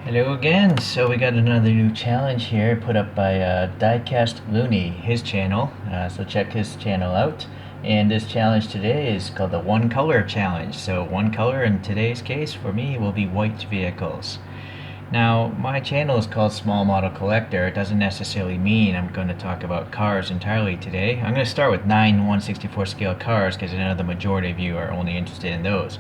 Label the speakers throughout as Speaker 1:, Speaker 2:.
Speaker 1: Hello again. So we got another new challenge here put up by diecast Loonie, his channel. So check his channel out. And this challenge today is called the one color challenge. So one color in today's case for me will be white vehicles. Now my channel is called Small Model Collector. It doesn't necessarily mean I'm going to talk about cars entirely today. I'm going to start with 9 1/64 scale cars because I know the majority of you are only interested in those.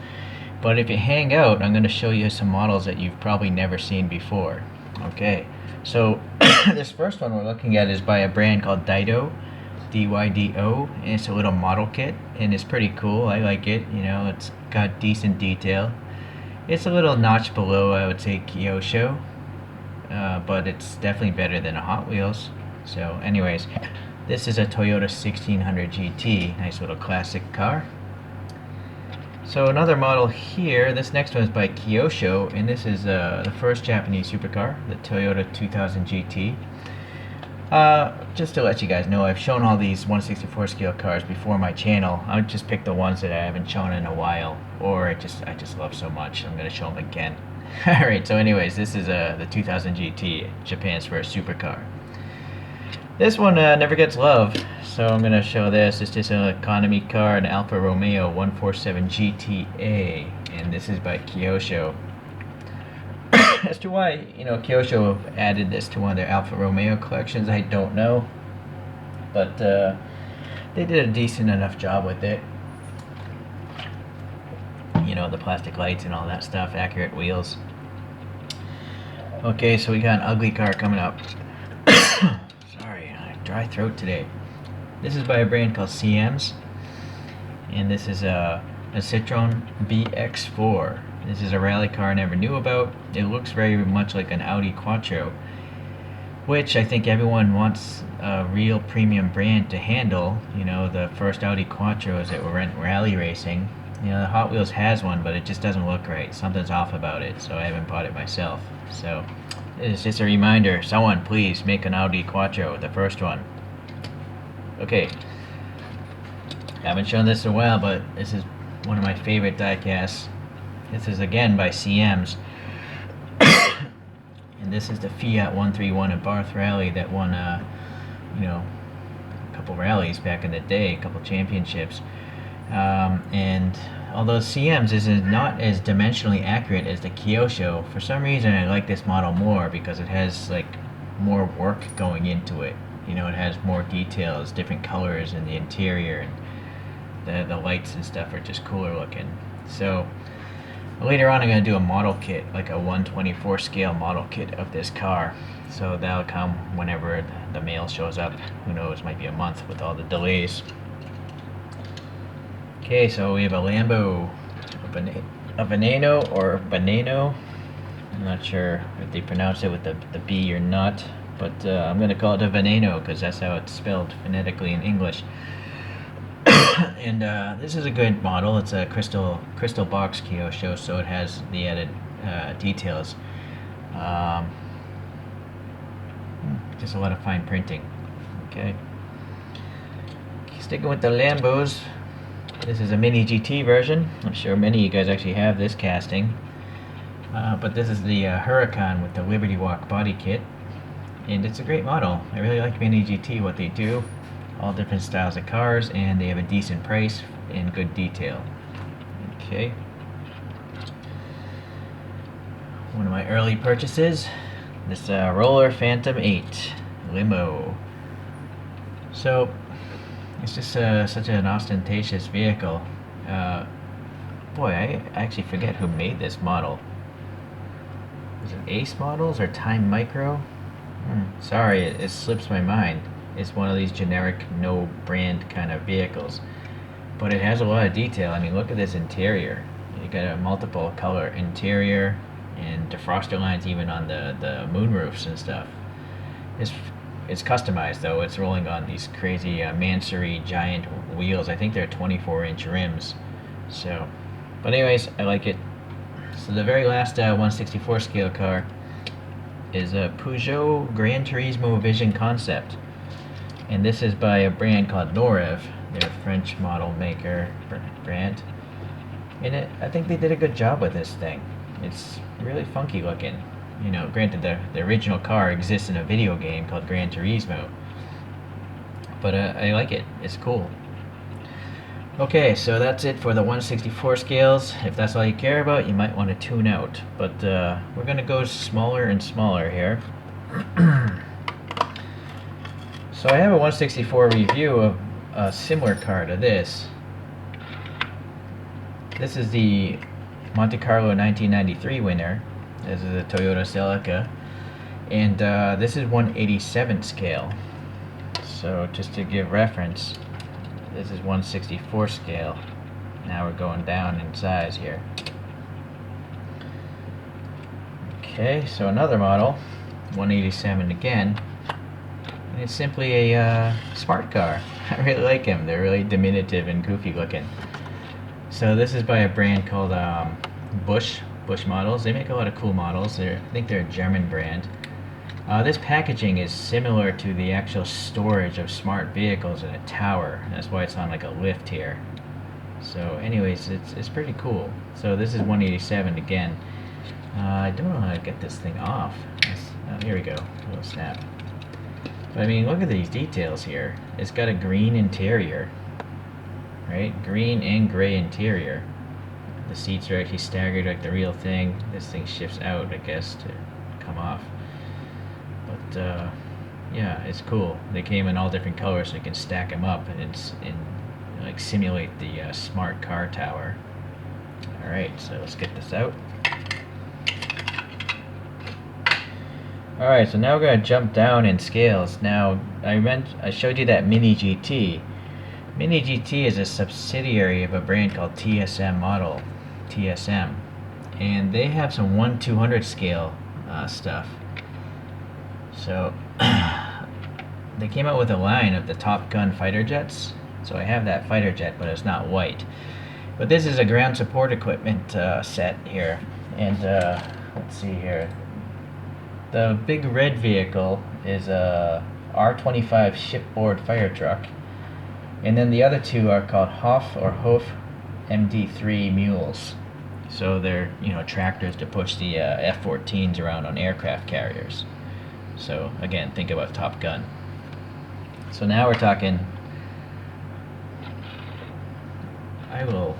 Speaker 1: But if you hang out, I'm going to show you some models that you've probably never seen before. Okay, so this first one we're looking at is by a brand called Dido, D-Y-D-O, and it's a little model kit, and it's pretty cool. I like it, you know, it's got decent detail. It's a little notch below, I would say, Kyosho, but it's definitely better than a Hot Wheels. So anyways, this is a Toyota 1600 GT, nice little classic car. So another model here, this next one is by Kyosho, and this is the first Japanese supercar, the Toyota 2000 GT. Just to let you guys know, I've shown all these 1/64 scale cars before my channel. I just picked the ones that I haven't shown in a while, or I just love so much, I'm going to show them again. Alright, so anyways, this is the 2000 GT, Japan's first supercar. This one never gets love, so I'm going to show this. It's just an economy car, an Alfa Romeo 147 GTA, and this is by Kyosho. As to why, Kyosho added this to one of their Alfa Romeo collections, I don't know, but they did a decent enough job with it. You know, the plastic lights and all that stuff, accurate wheels. Okay, so we got an ugly car coming up. Dry throat today. This is by a brand called CM's, and this is a Citroen BX4. This is a rally car I never knew about. It looks very much like an Audi Quattro, which I think everyone wants a real premium brand to handle. You know, the first Audi Quattros that were rally racing. You know, the Hot Wheels has one, but it just doesn't look right. Something's off about it, so I haven't bought it myself. So it's just a reminder, someone please make an Audi Quattro, the first one. Okay, haven't shown this in a while, but this is one of my favorite diecasts. This is again by CM's. And this is the Fiat 131 at Barth Rally that won, you know, a couple rallies back in the day, a couple championships. And although CM's is not as dimensionally accurate as the Kyosho, for some reason I like this model more because it has like more work going into it. You know, it has more details, different colors in the interior, and the lights and stuff are just cooler looking. So later on I'm going to do a model kit, like a 1/24 scale model kit of this car. So that'll come whenever the mail shows up. Who knows, might be a month with all the delays. Okay, so we have a Lambo, a Veneno or Banano. I'm not sure if they pronounce it with the B or not, but I'm going to call it a Veneno because that's how it's spelled phonetically in English. And this is a good model. It's a crystal box Kyosho, so it has the added details. Just a lot of fine printing. Okay. Sticking with the Lambos. This is a mini GT version. I'm sure many of you guys actually have this casting. But this is the Huracan with the Liberty Walk body kit. And it's a great model. I really like mini GT, what they do. All different styles of cars, and they have a decent price and good detail. Okay. One of my early purchases, this Roller Phantom 8 limo. So it's just such an ostentatious vehicle. Boy, I actually forget who made this model. Was it Ace Models or Time Micro? Sorry, it slips my mind. It's one of these generic, no brand kind of vehicles. But it has a lot of detail. I mean, look at this interior. You got a multiple color interior and defroster lines even on the moonroofs and stuff. It's customized though. It's rolling on these crazy Mansory giant wheels. I think they're 24-inch rims. So, but anyways, I like it. So the very last 1/64 scale car is a Peugeot Gran Turismo Vision Concept. And this is by a brand called Norev. They're a French model maker brand. And I think they did a good job with this thing. It's really funky looking. You know, granted the original car exists in a video game called Gran Turismo, but I like it. It's cool. Okay, so that's it for the 1/64 scales. If that's all you care about, you might want to tune out. But we're gonna go smaller and smaller here. So I have a 1/64 review of a similar car to this. This is the Monte Carlo 1993 winner. This is a Toyota Celica, and this is 1/87 scale. So just to give reference, this is 1/64 scale. Now we're going down in size here. Okay, so another model, 1/87 again. And it's simply a smart car. I really like them. They're really diminutive and goofy looking. So this is by a brand called Bush Models. They make a lot of cool models. I think they're a German brand. This packaging is similar to the actual storage of smart vehicles in a tower. That's why it's on like a lift here. So anyways, it's pretty cool. So this is 1/87 again. I don't know how to get this thing off. Oh, here we go. A little snap. But I mean, look at these details here. It's got a green interior. Right? Green and gray interior. The seats are actually staggered like the real thing. This thing shifts out, I guess, to come off. But yeah, it's cool. They came in all different colors, so you can stack them up and like simulate the smart car tower. All right, so let's get this out. All right, so now we're gonna jump down in scales. Now I showed you that Mini GT. Mini GT is a subsidiary of a brand called TSM, and they have some 1/200 scale stuff. So they came out with a line of the Top Gun fighter jets. So I have that fighter jet, but it's not white. But this is a ground support equipment set here, and let's see here. The big red vehicle is a R25 shipboard fire truck. And then the other two are called Hof MD3 mules. So they're, tractors to push the F-14s around on aircraft carriers. So again, think about Top Gun. So now we're talking, I will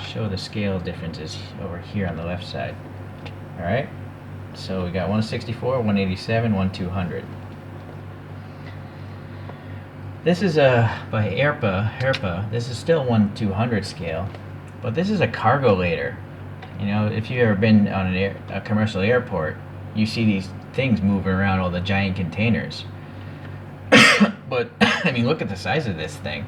Speaker 1: show the scale differences over here on the left side. Alright, so we got 1/64, 1/87, 1/200. This is by Herpa. This is still 1/200 scale, but this is a cargo lader. If you've ever been on a commercial airport, you see these things moving around, all the giant containers. But I mean, look at the size of this thing.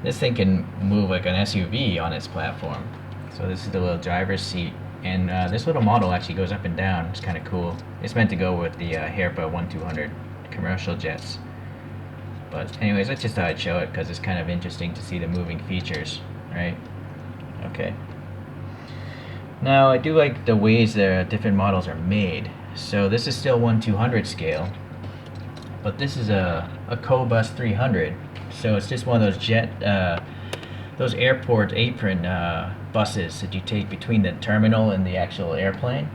Speaker 1: This thing can move like an SUV on its platform. So this is the little driver's seat, and this little model actually goes up and down. It's kind of cool. It's meant to go with the Herpa 1/200 commercial jets. But anyways, I just thought I'd show it because it's kind of interesting to see the moving features, right? Okay. Now, I do like the ways the different models are made. So this is still 1/200 scale, but this is a Cobus 300. So it's just one of those airport apron buses that you take between the terminal and the actual airplane.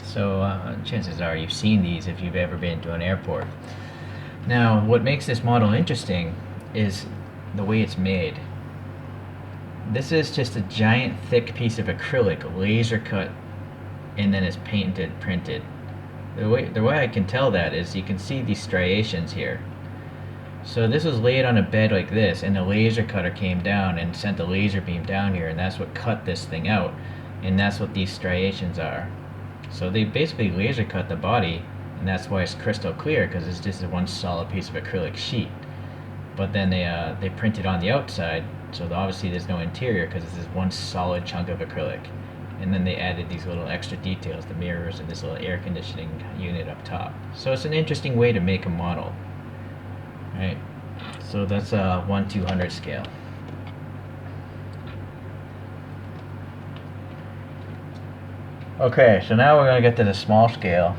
Speaker 1: So chances are you've seen these if you've ever been to an airport. Now, what makes this model interesting is the way it's made. This is just a giant thick piece of acrylic, laser cut, and then it's printed. The way I can tell that is you can see these striations here. So this was laid on a bed like this, and the laser cutter came down and sent the laser beam down here, and that's what cut this thing out, and that's what these striations are. So they basically laser cut the body, and that's why it's crystal clear, because it's just one solid piece of acrylic sheet. But then they printed on the outside, so obviously there's no interior because it's this one solid chunk of acrylic. And then they added these little extra details, the mirrors and this little air conditioning unit up top. So it's an interesting way to make a model. Right? So that's a 1/200 scale. Okay, so now we're going to get to the small scale.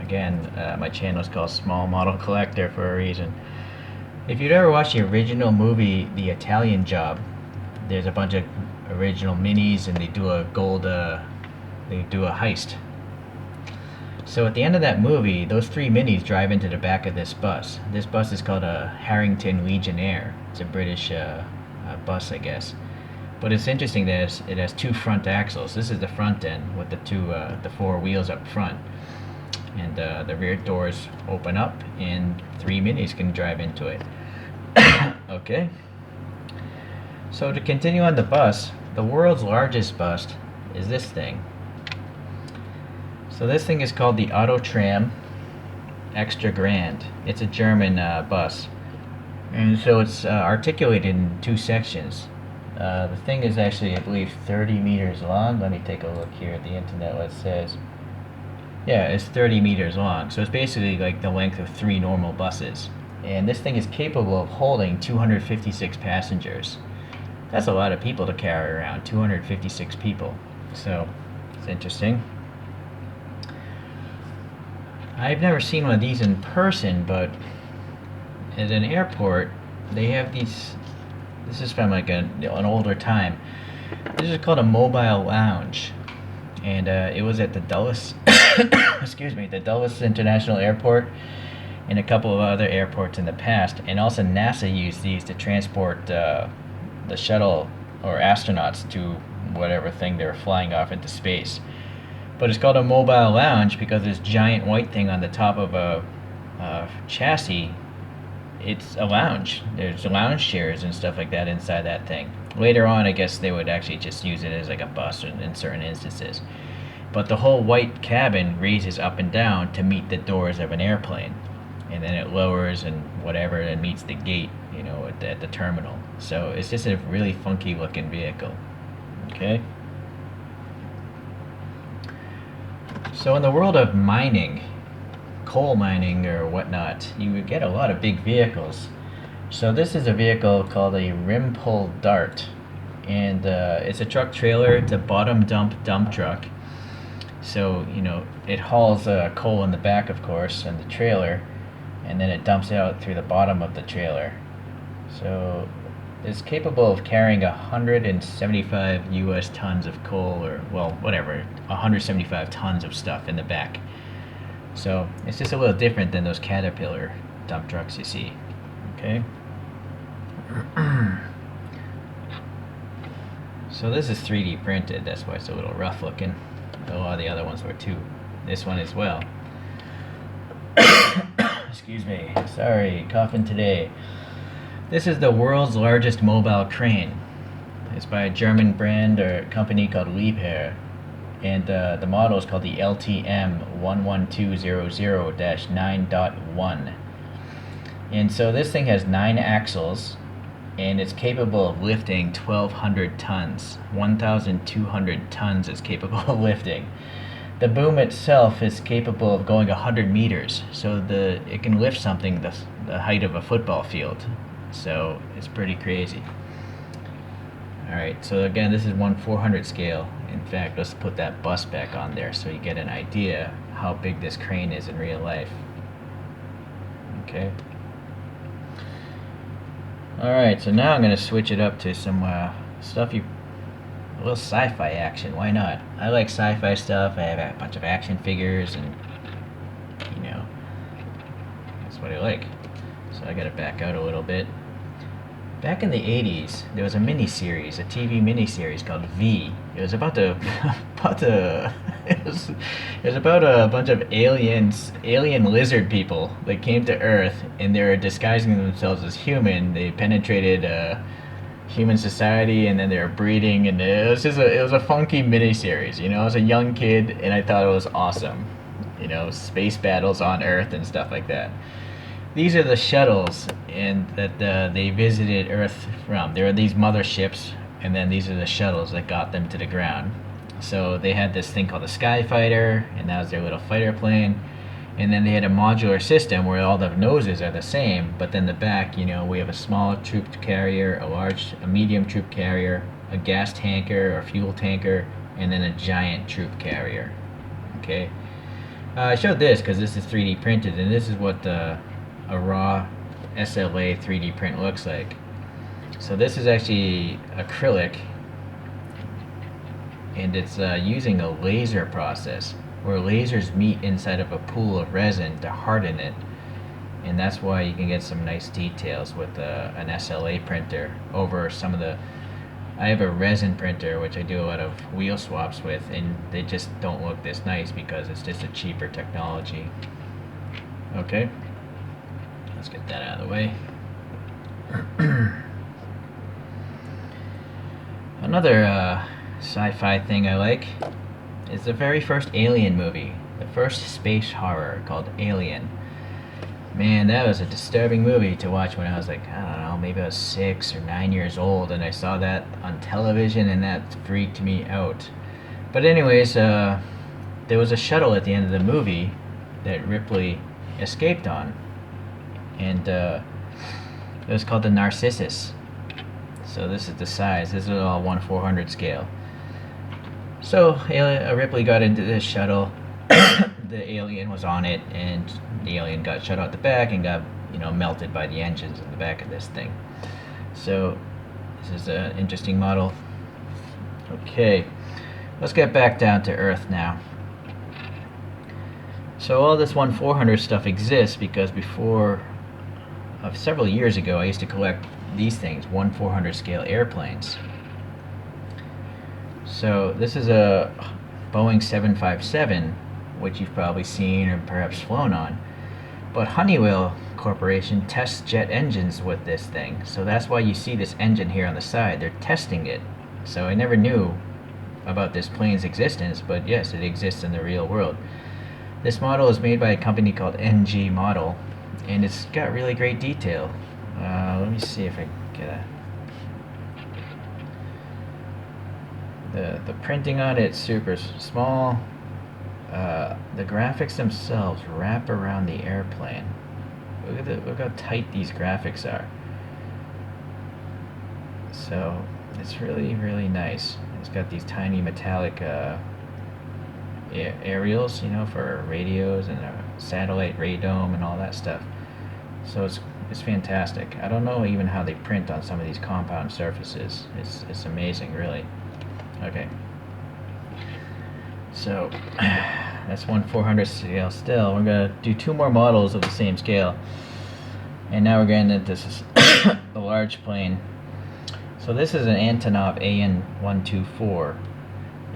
Speaker 1: Again, my channel is called Small Model Collector for a reason. If you'd ever watched the original movie, The Italian Job, there's a bunch of original minis, and they do a heist. So at the end of that movie, those three minis drive into the back of this bus. This bus is called a Harrington Legionnaire. It's a British bus, I guess. But it's interesting that it has two front axles. This is the front end with the four wheels up front, and the rear doors open up, and three minis can drive into it. Okay. So to continue on the bus, the world's largest bus is this thing. So this thing is called the Auto Tram Extra Grand. It's a German bus, and so it's articulated in two sections. The thing is actually, I believe, 30 meters long. Let me take a look here at the internet what it says. Yeah, it's 30 meters long. So it's basically like the length of three normal buses. And this thing is capable of holding 256 passengers. That's a lot of people to carry around, 256 people. So it's interesting. I've never seen one of these in person, but at an airport, they have these. This is from like an older time. This is called a mobile lounge, and it was at the Dulles, excuse me, the Dulles International Airport, and a couple of other airports in the past. And also NASA used these to transport the shuttle or astronauts to whatever thing they were flying off into space. But it's called a mobile lounge because this giant white thing on the top of a chassis. It's a lounge. There's lounge chairs and stuff like that inside that thing. Later on, I guess they would actually just use it as like a bus in certain instances. But the whole white cabin raises up and down to meet the doors of an airplane. And then it lowers and whatever and meets the gate, you know, at the terminal. So it's just a really funky looking vehicle. Okay? So in the world of mining, coal mining or whatnot, you would get a lot of big vehicles. So this is a vehicle called a rim pull dart, and it's a truck trailer. It's a bottom dump truck. So you know it hauls coal in the back, of course, and the trailer, and then it dumps out through the bottom of the trailer. So it's capable of carrying 175 U.S. tons of coal, or well, whatever, 175 tons of stuff in the back. So it's just a little different than those Caterpillar dump trucks you see. Okay. So this is 3D printed. That's why it's a little rough looking. A lot of the other ones were too. This one as well. Excuse me. Sorry, coughing today. This is the world's largest mobile crane. It's by a German brand or company called Liebherr. And the model is called the LTM 11200-9.1. And so this thing has 9 axles, and it's capable of lifting 1,200 tons. 1,200 tons it's capable of lifting. The boom itself is capable of going 100 meters, so it can lift something the height of a football field. So it's pretty crazy. Alright, so again, this is 1/400 scale. In fact, let's put that bus back on there so you get an idea how big this crane is in real life. Okay. Alright, so now I'm going to switch it up to some stuff a little sci-fi action. Why not? I like sci-fi stuff. I have a bunch of action figures, and you know, that's what I like. So I got to back out a little bit. Back in the 80s, there was a miniseries, a TV miniseries called V. It was about it was about a bunch of alien lizard people that came to Earth, and they were disguising themselves as human. They penetrated human society, and then they were breeding, and it was a funky miniseries. You know, I was a young kid, and I thought it was awesome. You know, space battles on Earth and stuff like that. These are the shuttles that they visited Earth from. There are these motherships, and then these are the shuttles that got them to the ground. So they had this thing called a Skyfighter, and that was their little fighter plane. And then they had a modular system where all the noses are the same, but then the back, you know, we have a small troop carrier, a medium troop carrier, a gas tanker or fuel tanker, and then a giant troop carrier. Okay. I showed this because this is 3D printed, and this is what a raw SLA 3D print looks like. So this is actually acrylic, and it's using a laser process. where lasers meet inside of a pool of resin to harden it. And that's why you can get some nice details with an SLA printer over some of the... I have a resin printer which I do a lot of wheel swaps with, and they just don't look this nice because it's just a cheaper technology. Okay, let's get that out of the way. Another sci-fi thing I like is the very first Alien movie, the first space horror called Alien. Man, that was a disturbing movie to watch when I was like, I don't know, maybe I was 6 or 9 years old, and I saw that on television, and that freaked me out. But anyways, there was a shuttle at the end of the movie that Ripley escaped on, and it was called the Narcissus. So this is the size. This is all 1/400 scale. So Ripley got into this shuttle. The alien was on it, and the alien got shut out the back and got, melted by the engines in the back of this thing. So this is an interesting model. Okay, let's get back down to Earth now. So all this 1/400 stuff exists because several years ago, I used to collect these things, 1/400 scale airplanes. So this is a Boeing 757, which you've probably seen or perhaps flown on. But Honeywell Corporation tests jet engines with this thing. So that's why you see this engine here on the side. They're testing it. So I never knew about this plane's existence, but yes, it exists in the real world. This model is made by a company called NG Model, and it's got really great detail. Let me see if I get the printing on it's super small. The graphics themselves wrap around the airplane. Look how tight these graphics are. So it's really, really nice. It's got these tiny metallic aerials, for radios and a satellite radome and all that stuff. So it's fantastic. I don't know even how they print on some of these compound surfaces. It's amazing, really. Okay. So that's 1/400 scale still. We're gonna do 2 more models of the same scale, and now we're getting into this the large plane. So this is an Antonov AN-124,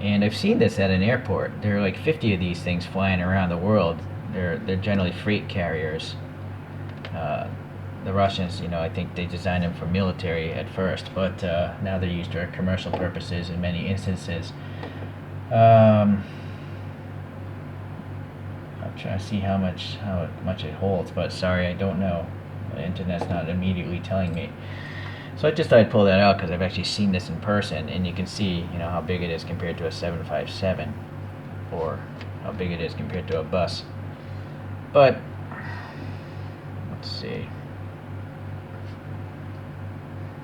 Speaker 1: and I've seen this at an airport. There are like 50 of these things flying around the world. They're generally freight carriers. The Russians, I think they designed them for military at first, but now they're used for commercial purposes in many instances. I'm trying to see how much it holds, but sorry, I don't know. The internet's not immediately telling me. So I just thought I'd pull that out because I've actually seen this in person, and you can see, how big it is compared to a 757, or how big it is compared to a bus. But let's see.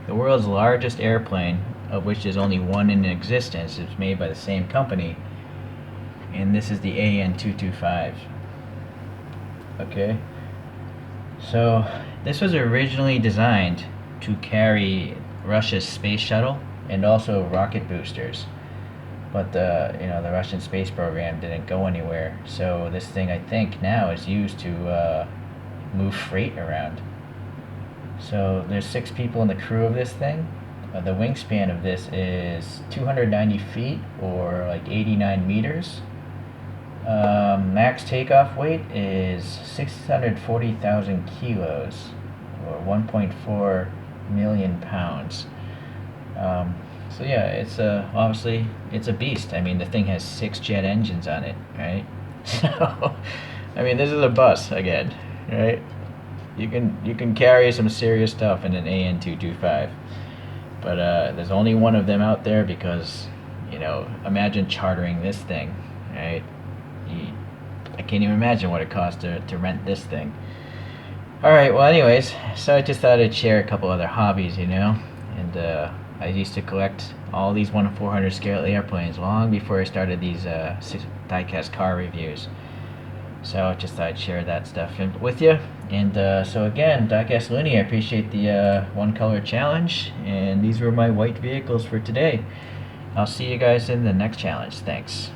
Speaker 1: The world's largest airplane, of which there's only one in existence, is made by the same company, and this is the AN-225. Okay, so this was originally designed to carry Russia's space shuttle and also rocket boosters, but the Russian space program didn't go anywhere. So this thing, I think, now is used to move freight around. So there's 6 people in the crew of this thing. The wingspan of this is 290 feet, or like 89 meters. Max takeoff weight is 640,000 kilos, or 1.4 million pounds. So yeah, it's obviously it's a beast. I mean, the thing has 6 jet engines on it, right? So, I mean, this is a bus again, right? You can carry some serious stuff in an AN-225, but there's only one of them out there because, imagine chartering this thing, right? I can't even imagine what it costs to rent this thing. Alright, well anyways, so I just thought I'd share a couple other hobbies, and I used to collect all these 1/400 scale airplanes long before I started these diecast car reviews. So I just thought I'd share that stuff with you. And so again, Diecast Loonie, I appreciate the 1 color challenge, and these were my white vehicles for today. I'll see you guys in the next challenge. Thanks.